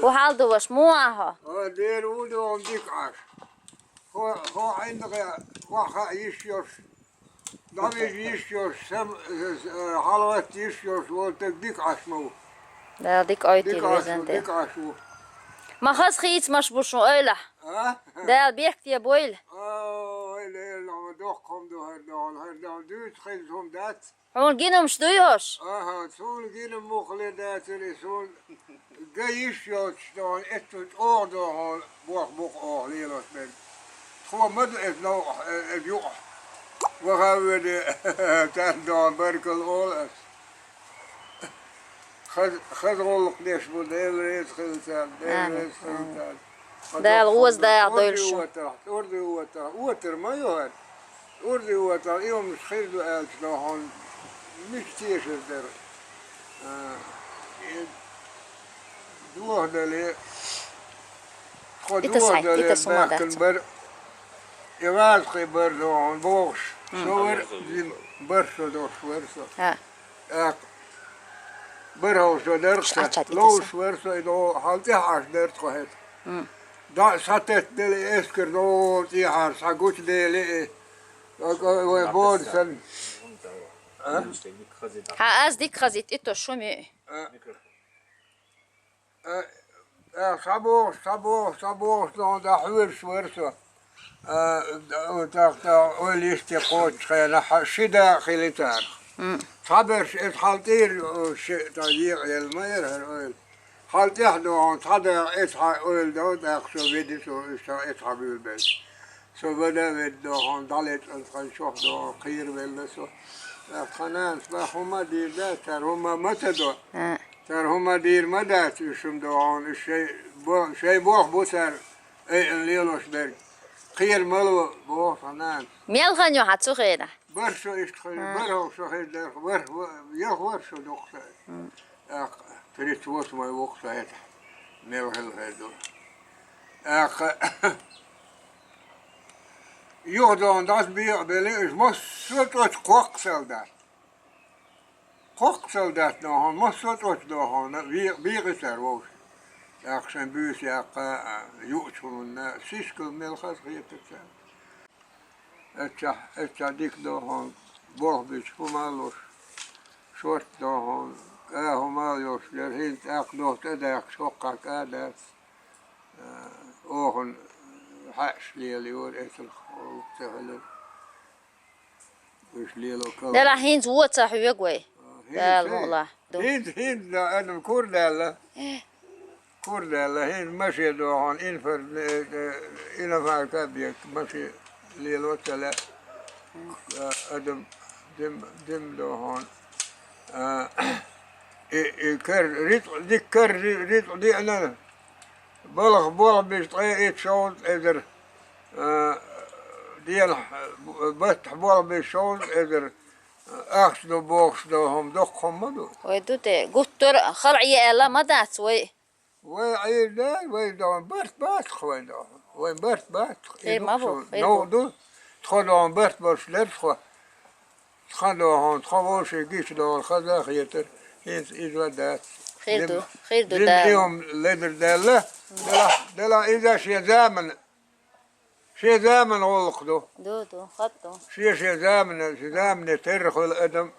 وحالده واش موها دير ودهم ديكاش هو عندك واخا يشيوش دمج يشيوش سم حلوات يشيوش وتك ديكاش مو ده ديك ايتي ديكاش بيزنده ديكاش ما خاص خيت مش بوشو öyle ده بيحكي يا بويل öyle dokkom då här du skilsum det hon ginom stuyos sol gillen mokle det till sol gejshot då ett år då har bok år lelos men två med ett nå ett jo vad har vi det där berkel all خذ رولك ليش بدل ريت خلتان دل خلتان ده الغوز ده يعطيل شو أردي وتر ما يهان أردي وتر يوم مش خير دو ألف لهون مش تيش الدر دوه دلي خدوه دلي باكن بر يواز خبر دهون بوش صور برشو دوش ورسو برهوش درخت لوش ورسو إدو حالتي حاش درت خهد دا ساتت دلي اسكر دو تي حاش حقوش دلي وبود سن ها از ديك خزيت اتو شو مي صبوش دون دا حوش ورسو وتاختا وليستي قوت خينا شدا خيلتار صبر اتحالتير تضييق المير هالويل حالتي حدوان تحضر اتحا اويل دو داخشو فيدي سو اتحا بالبيت سو بدا بدوهان دالت انتخنشوخ دو قير بلسو خنان سبا هما دير دا تر هما متدو تر هما دير مدات يشم دوهان شي بوخ بوتر اي انليلوش برگ قير ملو بوخ خنان ميل غنيو حتسو غيره برشو اشتخل برهو شو هيد يخور شو دقصة فريت وقت ما وقت هيد نلهل هيدو يهدون داس بيع بليش مصوت قوقسل دات قوقسل دات نهان مصوت دهان بيغتر وش عشان بيس يقتلون سيسكل ملخص غيرتك اتشا ديك دهان بوه بيش همالوش شورت دهان همالوش درهين تاقدوه تداك شوقك اداس اوهن حاش ليلي ورئيس الخوف وش ليلو كو ده رايحين زوت صاحب يقوي ده والله هين انا كوردالا هين ماشي دهان انفر انفر كابيك ماشي ليلو تلا ادم دم دهان كر ريت دي انا بلغ بيش طيب شغل ادر ديال بس بلغ بيش شغل ادر اخشدو بوخشدو هم دقهم مدو ويدو تي قطر خلعي الا ما دات وي وي دون برت خوين دون وين برت خير ما بو نو دو تخلون برت باش لرخوا تخلون تخوش يجيش دون خذا خيتر هيز إجودات خير دو ده يوم لدر دلا إذا شي زامن غلق دو خطو شي زامن ترخ الأدم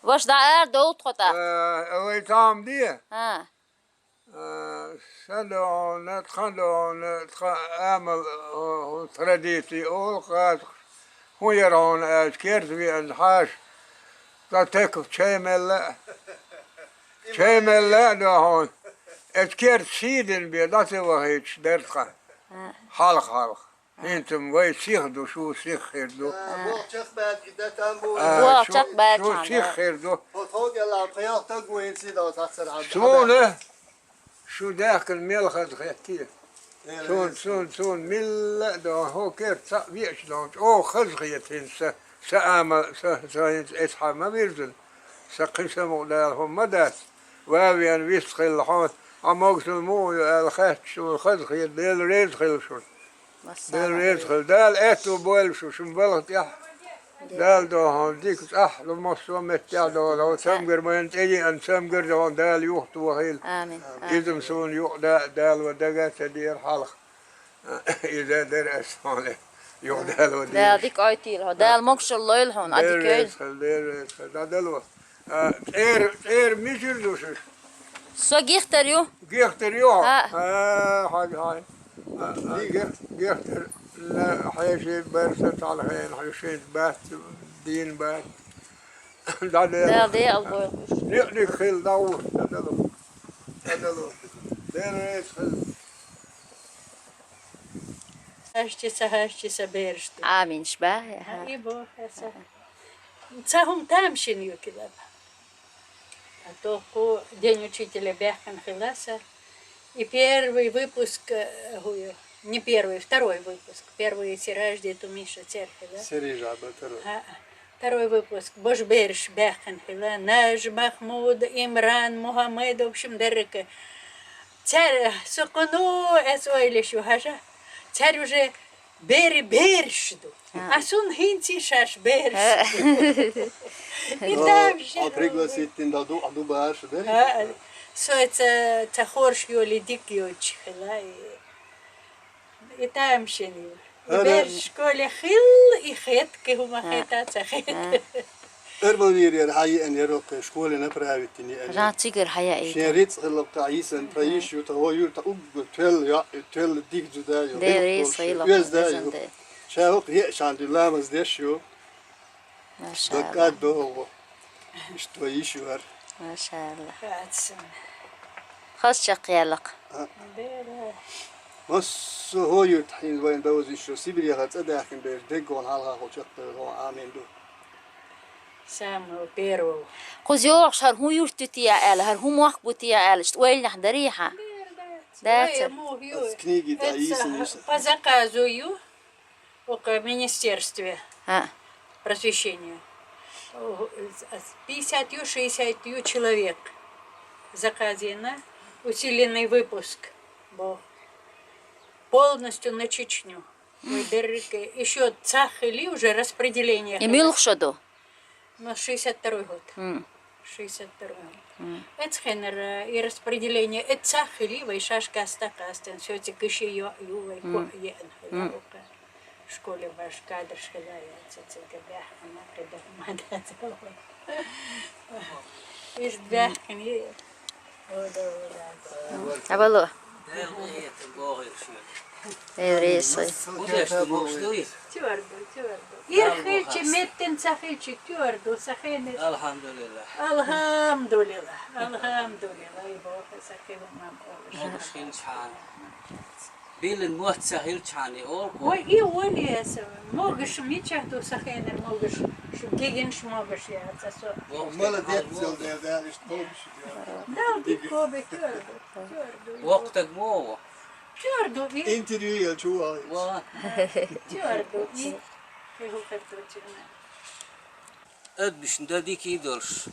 واش دعار دو تخطا ويتام دي ها سلون تخلون عمل ترديتي أولقات هو يرون أذكرت بأنحاش تتكف شيمل لا دهون اذكرت سيدن بيضاتي وهيتش درتخا حلق انتم وي سيخدو شو سيخدو بوقتك بعد إذا تنبو بوقتك بعد شو سيخدو فوق الأبقية تقوين سيدا وتحسن عبد سونه شو داخل ملخد خيتيه سون مل ده هو كيف بيش دون او خزغيتين سأعمل سأصحى ما بيرزل سقسموا لهم مدات وابيان ويسخي الحوت عموكس المو الخاتش والخزغي ديل ريزخل شو ديل ريزخل دال اتو بويل شو شمبلغت يح دال دوهان ديك أحلى مصر متع دال أو سمجر ما ينتهي أن سمجر دوهان دال يوحد وهيل Amin. إذا مسون يقدا دال ودقة تدير حلق إذا در أسماله يقدا ودير Del dik aytil ha. Del mokşallayl hon. Adi köy. Der دالوا مشر دوشش So gihter yo. جيختر يوه ها. هاي جيختر لا حيشي برست على هين حيشي بات دين بات Del de al boy. نقني خيل داور دالوا der خيل Haşçısa berişti. Amin şba. İyi bu. Цахум тамшин юкилab. А то день учителя Бяхкан Хиласа. И первый выпуск, не первый, второй выпуск. Первый тираж где-то Миша Церхи, да? Сережа Батару. Второй выпуск. Бошберш Бяхкан Хила. Наш Махмуд, Имран, Мухаммед, в общем, Дерека. Царь Сокону, эсойлишу хажа. Царь уже бершду. А сон хинти шаш бершду. И там же. A пригласить da du baš, da? Со это хорш юли дик ючхила. И там же. Берш школе хил и хетки хума хета цахет. Erbo weer hier haai en hier ook scholen en praten niet. Ran tiger haya ey. Şerit hılap taisen tayiş yut o yut ub tel ya tel dik juda yo. Devre sayıla. Yüzde yo. Şahuk hiç şandillamız deşiyor. Maşallah. Dikkat doğu. İşte iş var. Maşallah. Хатсын. Khas şaqyalık. Nasıl hoyut hin vayn davuz işo Sibirya gatsa dakin ber degon halga hoçak o amen do. Самого первого. Kuzyoq shar hu yurtutiya al har hu muhbutiya al. Shtoyl nahdariha. Дайте. Книги таисен юс. По заказу в министерстве Ha. просвещения. 50-60 человек заказано. Усиленный выпуск был полностью на Чечню. Еще цахали уже распределение. Emil khshodo. Ну, 62-й год. 62-й год. Это хенер и распределение. Это цахали, вайшашка астакастен. Все эти киши ювай коен. В школе ваш кадр шхилая. Это габях, она предохмадат. Иш бяхкин е. Abalo. Devre say. Твердо. Ирхильчи меттен цахильчи твердо. Сахенер. Elhamdülillah. Alhamdulillah. И Бог сахил нам. Moğuşkin çan. Bilin muhtsahil çani ol. Ой, и он есть. Могешь мечах до сахенер, могешь, геген могешь я отсо. Молодец, да, işte olmuş. Дал дикобе твердо. Vaktak moğu. Твердо и Interview yıl çoğu. Wa твердо и. Его хототина. ödbüşün de dik idolş.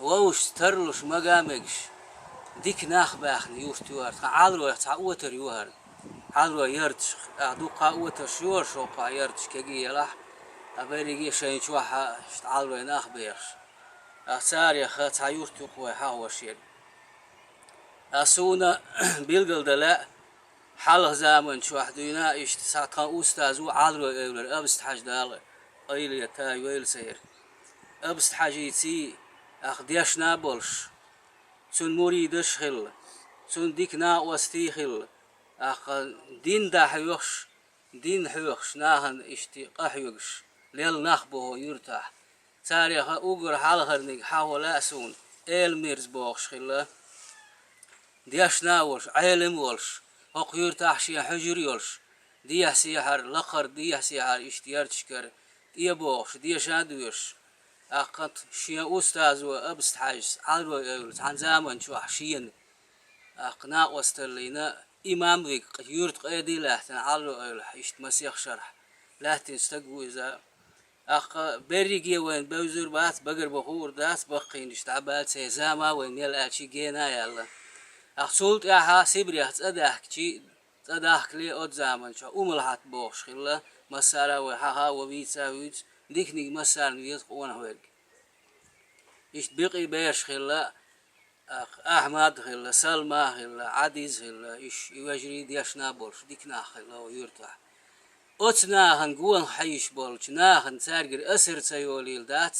Vavuş tarluş magamegş. Dik nahbahni yurtuar. Alro ta oter yuhar. Alro yırtış. Adu qa oter şuar şoqa yırtış kegi yalah. Aberigi şeyin çuha işte alro nahbahş. Asar ya khat yurtu qoy hawashir. Asuna bilgilde la حلق زمن شو حدينا إشت ساقان أستاذ وعالر أولر أبست حاج دال أيلي تاي ويل سير أبست حاجيتي أخديش نابلش سن مريدش خل سن ديك نا وستي خل أخ دين دا حيوخش دين حيوخش ناهن إشتي قحيوخش ليل نخبه يرتاح تاريخ أوغر حالهرنيك حاول أسون إل ميرز بوخش خل ديش ناوش عالم ولش Okuyur tahşiye hücür yolş. Diye siyahar, lakar diye siyahar iştiyar çıkar. Diye boğuş, diye şadıyış. Akat şiye ustaz ve abst haciz. Alva evlet, han zaman şu ahşiyen. Akna vastarlıyna imam vik yurt qaydi lahten alva evlet. İşt masih şarh. Lahten stagvu iza. Ak berrigiye wen bevzur baat bagır buhur das bakın işte abad sezama wen yel açı gena yalla. أخصولت يا حاسبري أتأدحكي تأدحك لي أد زمان شو أملحت بوش خلا مسارة وحها وبيتسا ويت ديكني مسار نيت قوانا هويك إيش بقي بيش خلا أحمد خلا سلمى خلا عديز خلا إيش يواجري دياش نابولش ديكنا خلا ويرتاح أتنا هنقول حيش بولش ناهن سارجر أسر سيولي الدات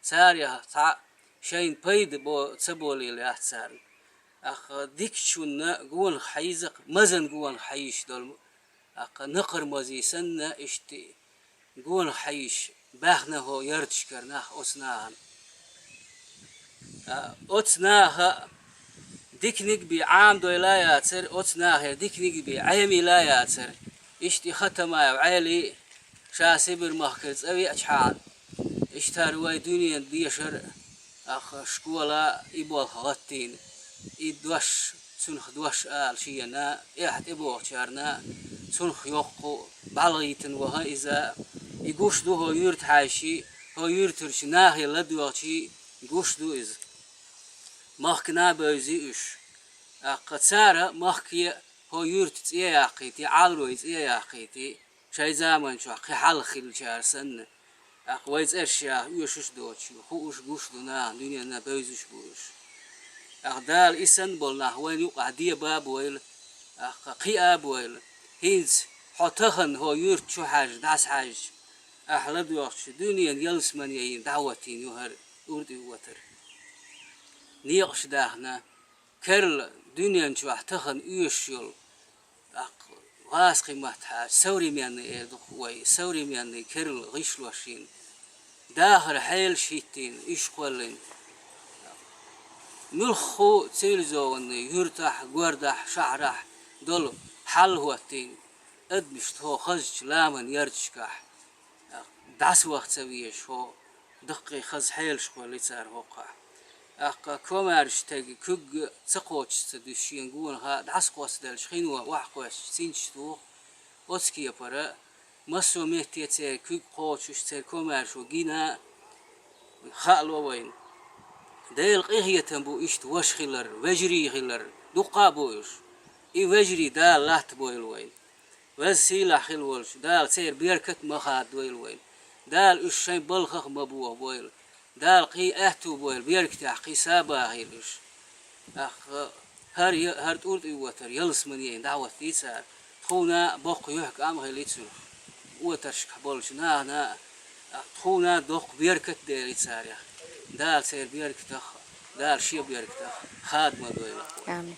ساريا تع شين بيد بو تبولي لات سار أخ ديك شون قول حيزق مزن قول حيش دول أخ نقر مزي سنة إشتي قول حيش باخنا هو يرتشكر ناخ أتناهن أتناها ديكنيك بعام دولا ياتر أتناها ديكنيك بعامي لا ياتر إشتي ختمة وعالي شاسبر مخكز أبي أشحان إشتار واي دنيا ديشر أخ شكولا إبوال خغطين إدوش سنخ دوش آل شينا إحت إبوال شارنا سنخ يوقو بعلغيتن وها إذا يقوش دو هو يرت حاشي هو يرترش ناهي لدوغشي يقوش دو إذا مخكنا بوزي إش أخ تسارة مخكي هو يرت إيه عقيتي عالرويت إيه عقيتي شاي زمان شو أخي حلخي شهر سنة أخويز أشياء يوشش دوتشي خوش قوش دونا دنيا نبوزش قوش أخدال إسن بولنا وين يقع دي باب ويل أخ قياب ويل هينز حطهن هو يرت شو حاج داس حاج أحلى دوتش دنيا يلس من يين دعوتين يهر أردي وتر نيقش داهنا كرل دنيا شو حطهن يوشيل غاس قيمتها سوري مياني دقوي سوري مياني كرل غيش لوشين داخل حيل شيتين إيش قولين نلخو تيلزون يرتاح قردح شعرح دول حل هوتين أدمشت هو خزج لامن يرتشكح دعس وقت سويش هو دقي خز حيل شقول يصير هوقع أق كومارش تجي كوج تقوش تدشين قون ها دعس قوس دلش خينوا وحقوش سينشتو أسكي برا مسو مهتي تير كوج قوش تير كومارش وجينا خالو وين ديل قيه تنبو إشت وش خلر وجري خلر دقابوش إي وجري دال لحت بويل وين وسيلة خلولش دال تير بيركت مخاد بويل وين دال إش شيء بلخخ مبوه بويل دال قي أهتو بويل بيركتح قي سابا هيلش أخ هر تقول وتر يلس منين دعوة تيسار خونا بق يحك أم هيلتسو وترش كبولش نا خونا دق بيركت ديلتسار يا دال سير بيركتخ دال شي بيركتخ خاد ما دويل آمين.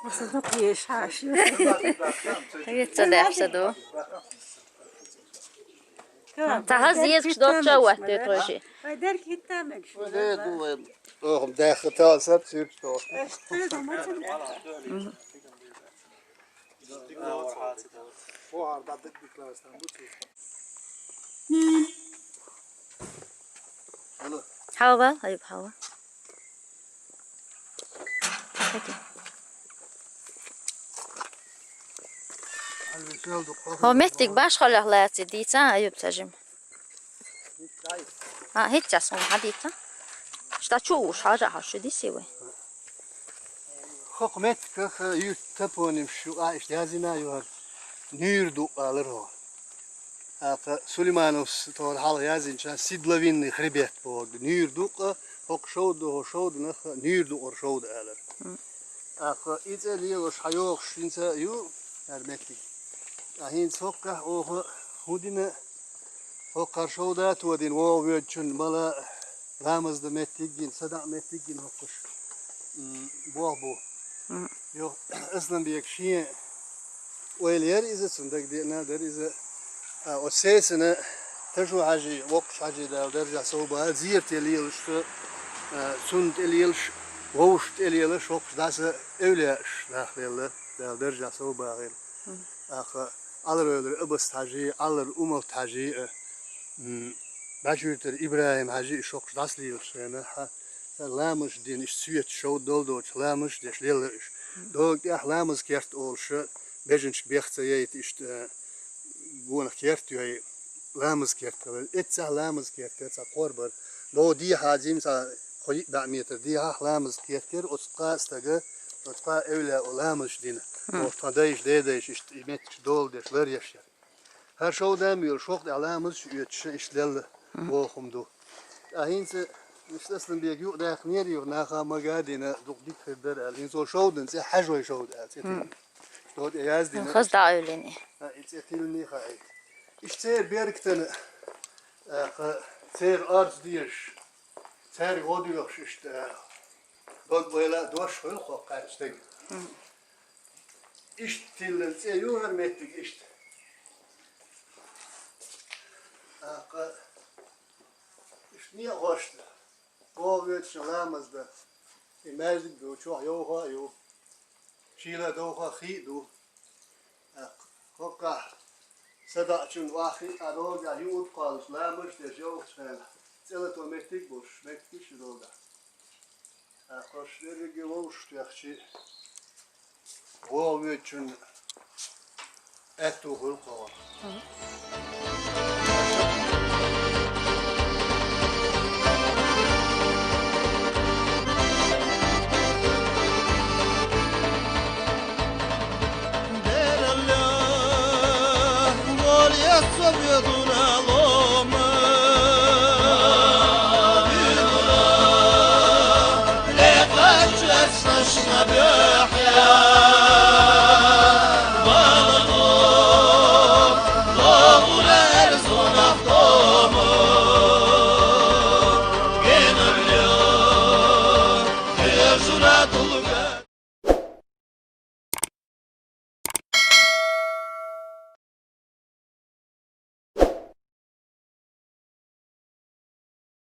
Nasıl da piyeş haşır. Evet, ça derse do. Ta ziyet doça vatte proje. Der gitmemek. وده دو اوهم داخل تاسب سيب تو Hava, hayır hava. Peki. هو محتاج باش خلق لاتي ديتا ايوب تجم هيك جاسون حديتا شتا تشوش حاجة حشو دي سيوي حكمت که یو تپونیم شو آیش دیازینا یوهر نیر دو آلر هو آخه سلیمانوس تور حال یازین چه سیدلوین خربیت بود نیر دو حق شود نخ نیر دو شود آلر آخه ایت لیوش حیوخ شینسا یو هرمتی آهین سوکه اوه هودینه حق شودات ودین ووید چون ملا رامز دمتیگین صدا متیگین حقش بو Jo, aslan bir şey oylar izle sundak diye nadir izle o sesine tecrübe hacı vakit hacı da derece soba ziyaret eliyor işte sund eliyor voşt eliyor çok dası öyle dahil da derece soba gel akı alır öyle abast hacı alır umut hacı Bacıdır İbrahim hacı çok dası eliyor yani Lamış din iş süet şov doldu lamış deşlel iş dog ya lamış kert olşu bejinç behte yet işte bu kert yoy lamış kert etsa lamış kert etsa qorbar do di hacim sa koy da meter di ha lamış kert otqa staga otqa öyle lamış din ortada iş de işte imet dol deşler yaşar her şov demiyor çok da lamış işlel bu humdu ahinse İşte aslında bir yok da neri yok naha magadine dukdik kadar alin so şovdun se hajwa şovd alsin. Dort yazdin. خز da öyleni. Ha etilni hay. İşte berkten ser arz diyor. Ser odiyor işte. Dort böyle doş hol qoqatçtık. İşte se yok vermettik işte. İşte niye hoştu? Boğuyor şalamazda. İmezdik bu çok yoğa yok. Şila doğha hidu. Hoka sadaqçın vahid aroga yut qalış lamış de yok sen. Celat o mektik boş. Mektik şu dolda. Koşları gevoş yaxşı. Boğuyor için et uğul qavar. Juratul